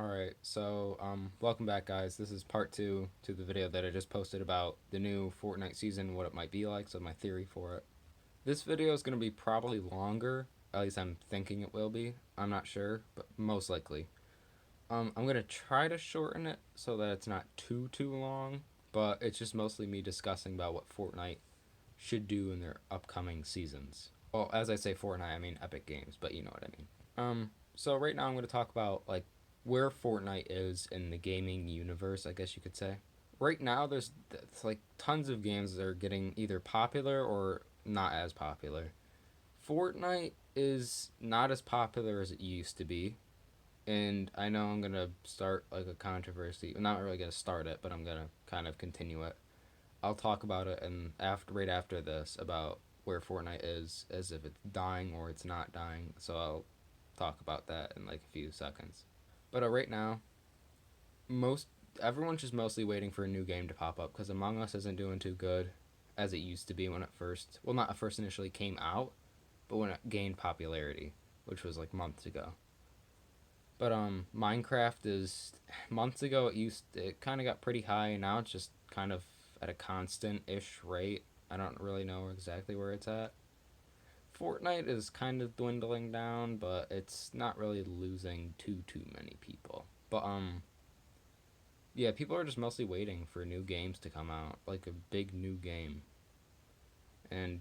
Alright, so welcome back guys. This is part 2 to the video that I just posted about the new Fortnite season, what it might be like, so my theory for it. This video is going to be probably longer, at least I'm thinking it will be. I'm not sure, but most likely. I'm going to try to shorten it so that it's not too long, but it's just mostly me discussing about what Fortnite should do in their upcoming seasons. Well, as I say Fortnite, I mean Epic Games, but you know what I mean. So right now I'm going to talk about like where Fortnite is in the gaming universe, I guess you could say. Right now there's like tons of games that are getting either popular or not as popular. Fortnite is not as popular as it used to be, and I know I'm going to start like a controversy. I'm not really going to start it, but I'm going to kind of continue it. I'll talk about it and right after this about where Fortnite is, as if it's dying or it's not dying. So I'll talk about that in like a few seconds. But right now, most everyone's just mostly waiting for a new game to pop up because Among Us isn't doing too good as it used to be when it first, well, not at first initially came out, but when it gained popularity, which was like months ago. But Minecraft is months ago. It kind of got pretty high, and now it's just kind of at a constant-ish rate. I don't really know exactly where it's at. Fortnite is kind of dwindling down, but it's not really losing too many people. But yeah, people are just mostly waiting for new games to come out, like a big new game. And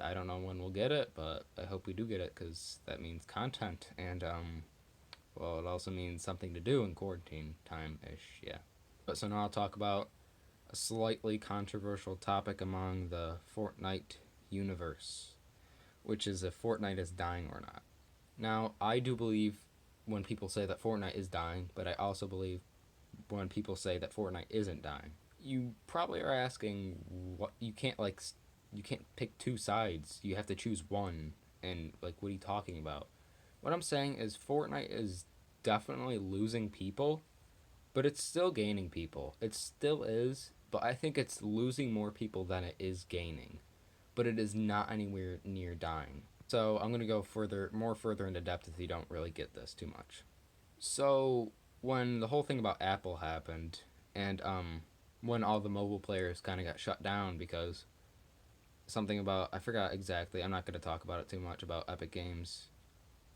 I don't know when we'll get it, but I hope we do get it because that means content and well, it also means something to do in quarantine time ish, yeah. But so now I'll talk about a slightly controversial topic among the Fortnite universe, which is if Fortnite is dying or not. Now, I do believe when people say that Fortnite is dying, but I also believe when people say that Fortnite isn't dying. You probably are asking what you can't pick two sides. You have to choose one. And like what are you talking about? What I'm saying is Fortnite is definitely losing people, but it's still gaining people. It still is, but I think it's losing more people than it is gaining. But it is not anywhere near dying. So I'm gonna go more further into depth if you don't really get this too much. So when the whole thing about Apple happened, and when all the mobile players kind of got shut down because something about I forgot exactly. I'm not gonna talk about it too much about Epic Games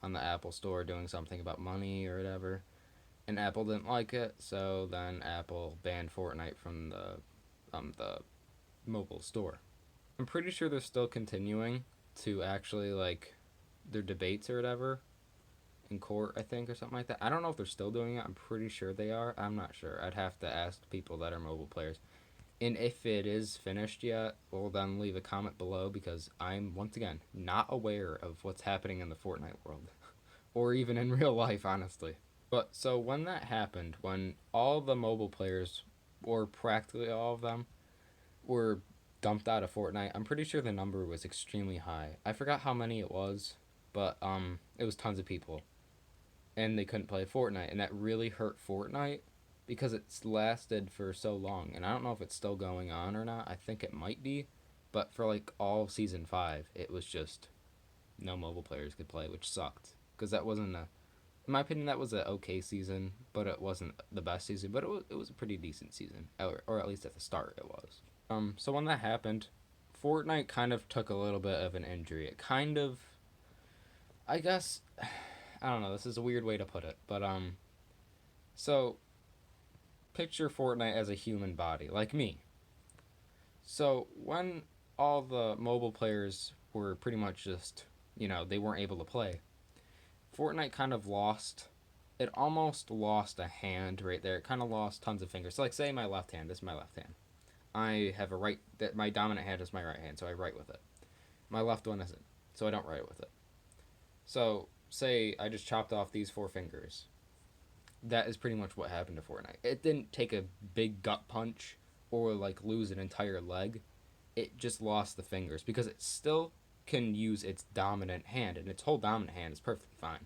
on the Apple Store doing something about money or whatever, and Apple didn't like it, so then Apple banned Fortnite from the mobile store. I'm pretty sure they're still continuing to actually like their debates or whatever in court, I think, or something like that. I don't know if they're still doing it. I'm pretty sure they are. I'm not sure. I'd have to ask people that are mobile players. And if it is finished yet, well, then leave a comment below because I'm, once again, not aware of what's happening in the Fortnite world. Or even in real life, honestly. But so when that happened, when all the mobile players, or practically all of them, were dumped out of Fortnite, I'm pretty sure the number was extremely high. I forgot how many it was, but it was tons of people. And they couldn't play Fortnite, and that really hurt Fortnite because it's lasted for so long. And I don't know if it's still going on or not. I think it might be, but for like all of season 5, it was just no mobile players could play, which sucked because that wasn't a in my opinion that was an okay season, but it wasn't the best season, but it was a pretty decent season, or at least at the start it was. So when that happened, Fortnite kind of took a little bit of an injury. It kind of, I guess, I don't know. This is a weird way to put it, but so picture Fortnite as a human body, like me. So when all the mobile players were pretty much just, they weren't able to play, Fortnite kind of lost. It almost lost a hand right there. It kind of lost tons of fingers. So like, say my left hand. This is my left hand. I have a right. That my dominant hand is my right hand, so I write with it. My left one isn't, so I don't write with it. So say I just chopped off these 4 fingers. That is pretty much what happened to Fortnite. It didn't take a big gut punch or like lose an entire leg. It just lost the fingers because it still can use its dominant hand, and its whole dominant hand is perfectly fine.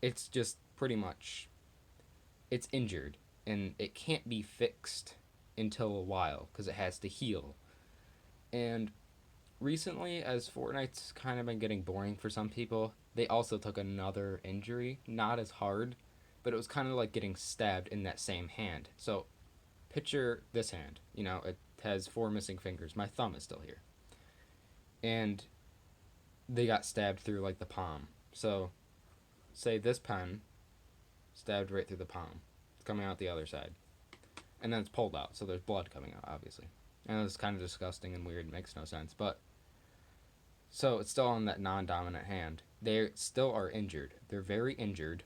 It's just pretty much it's injured and it can't be fixed until a while because it has to heal. And recently, as Fortnite's kind of been getting boring for some people, they also took another injury, not as hard, but it was kind of like getting stabbed in that same hand. So picture this hand. It has 4 missing fingers. My thumb is still here. And they got stabbed through like the palm. So say this pen stabbed right through the palm. It's coming out the other side. And then it's pulled out, so there's blood coming out, obviously. And it's kind of disgusting and weird. It makes no sense. But so it's still on that non-dominant hand. They still are injured. They're very injured.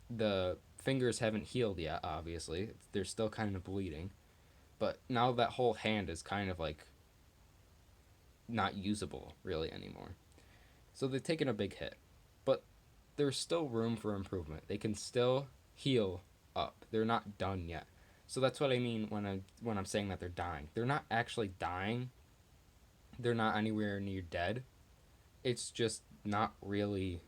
The fingers haven't healed yet, obviously. They're still kind of bleeding. But now that whole hand is kind of like not usable really anymore. So they've taken a big hit. But there's still room for improvement. They can still heal up. They're not done yet. So that's what I mean when I'm saying that they're dying. They're not actually dying. They're not anywhere near dead. It's just not really,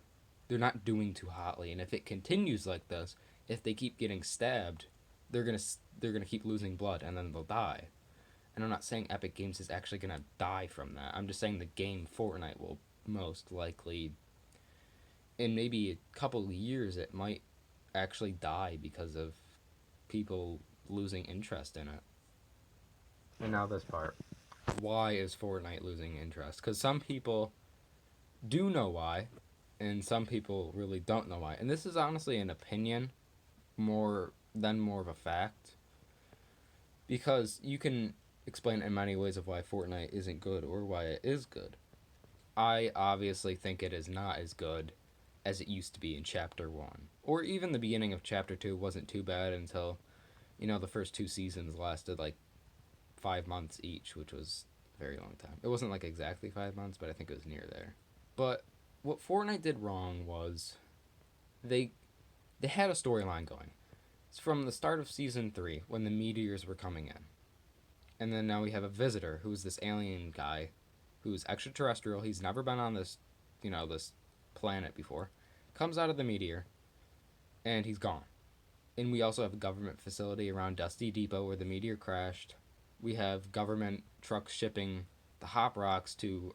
they're not doing too hotly. And if it continues like this, if they keep getting stabbed, they're gonna keep losing blood, and then they'll die. And I'm not saying Epic Games is actually gonna die from that. I'm just saying the game Fortnite will most likely, in maybe a couple of years, it might actually die because of people losing interest in it. And now this part. Why is Fortnite losing interest? Because some people do know why, and some people really don't know why. And this is honestly an opinion more of a fact, because you can explain in many ways of why Fortnite isn't good or why it is good. I obviously think it is not as good as it used to be in Chapter 1. Or even the beginning of Chapter 2 wasn't too bad until, the first 2 seasons lasted like 5 months each, which was a very long time. It wasn't like exactly 5 months, but I think it was near there. But what Fortnite did wrong was they had a storyline going. It's from the start of Season 3, when the meteors were coming in. And then now we have a visitor, who's this alien guy, who's extraterrestrial. He's never been on this, this planet before. Comes out of the meteor, and he's gone. And we also have a government facility around Dusty Depot where the meteor crashed. We have government trucks shipping the hop rocks to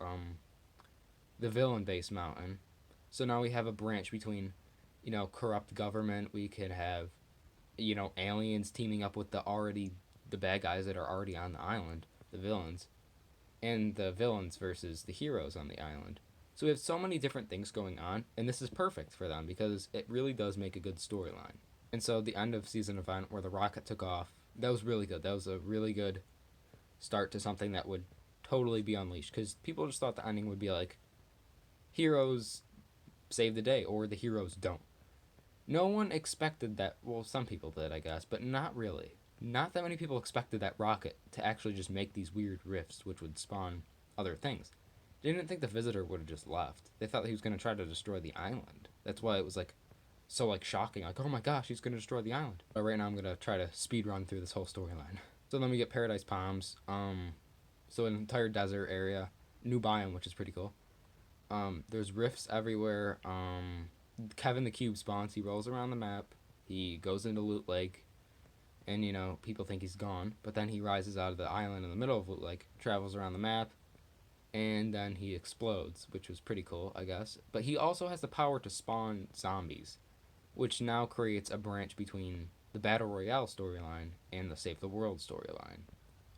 the villain base mountain. So now we have a branch between, corrupt government. We could have, aliens teaming up with the bad guys that are already on the island, the villains, and the villains versus the heroes on the island. So we have so many different things going on, and this is perfect for them because it really does make a good storyline. And so the end of season event where the rocket took off, that was really good. That was a really good start to something that would totally be unleashed, because people just thought the ending would be like, heroes save the day, or the heroes don't. No one expected that. Well, some people did, I guess, but not really. Not that many people expected that rocket to actually just make these weird rifts, which would spawn other things. They didn't think the visitor would have just left. They thought he was going to try to destroy the island. That's why it was so shocking. Like, oh my gosh, he's going to destroy the island. But right now I'm going to try to speed run through this whole storyline. So then we get Paradise Palms. So an entire desert area. New biome, which is pretty cool. There's rifts everywhere. Kevin the Cube spawns. He rolls around the map. He goes into Loot Lake. And, people think he's gone. But then he rises out of the island in the middle of Loot Lake. Travels around the map. And then he explodes, which was pretty cool, I guess. But he also has the power to spawn zombies, which now creates a branch between the Battle Royale storyline and the Save the World storyline.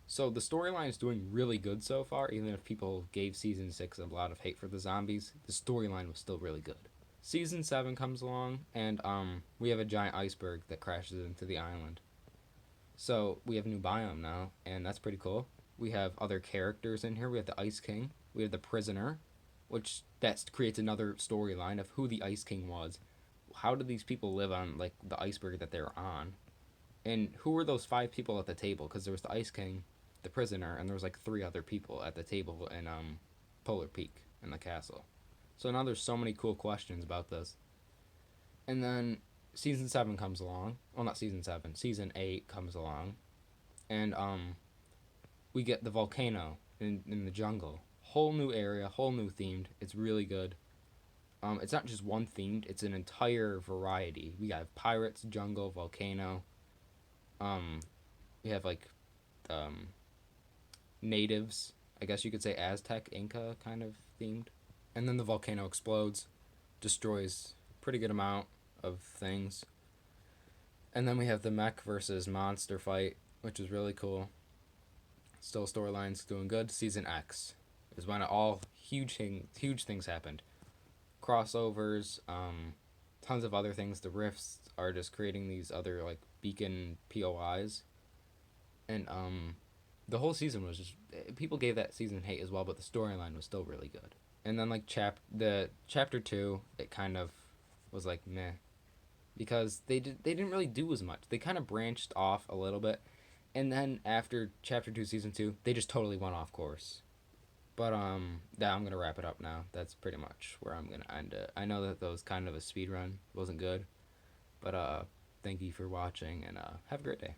So the storyline is doing really good so far, even if people gave Season 6 a lot of hate for the zombies. The storyline was still really good. Season 7 comes along, and we have a giant iceberg that crashes into the island. So we have a new biome now, and that's pretty cool. We have other characters in here. We have the Ice King. We have the Prisoner, which that creates another storyline of who the Ice King was. How did these people live on the iceberg that they're on? And who were those 5 people at the table? Because there was the Ice King, the Prisoner, and there was 3 other people at the table in Polar Peak in the castle. So now there's so many cool questions about this. And then Season 7 comes along. Well, not Season 7. Season 8 comes along. And we get the volcano in the jungle. Whole new area, whole new themed. It's really good. It's not just one themed. It's an entire variety. We have pirates, jungle, volcano. We have natives. I guess you could say Aztec, Inca kind of themed. And then the volcano explodes, destroys a pretty good amount of things. And then we have the mech versus monster fight, which is really cool. Still storylines doing good. Season X is when all huge things happened. Crossovers, tons of other things. The rifts are just creating these other like beacon POIs, and the whole season was just people gave that season hate as well, but the storyline was still really good. And then like the chapter 2, it kind of was like meh, because they didn't really do as much. They kind of branched off a little bit, and then after chapter 2 season 2, they just totally went off course. But yeah, I'm gonna wrap it up now. That's pretty much where I'm gonna end it. I know that was kind of a speed run, wasn't good, but thank you for watching, and have a great day.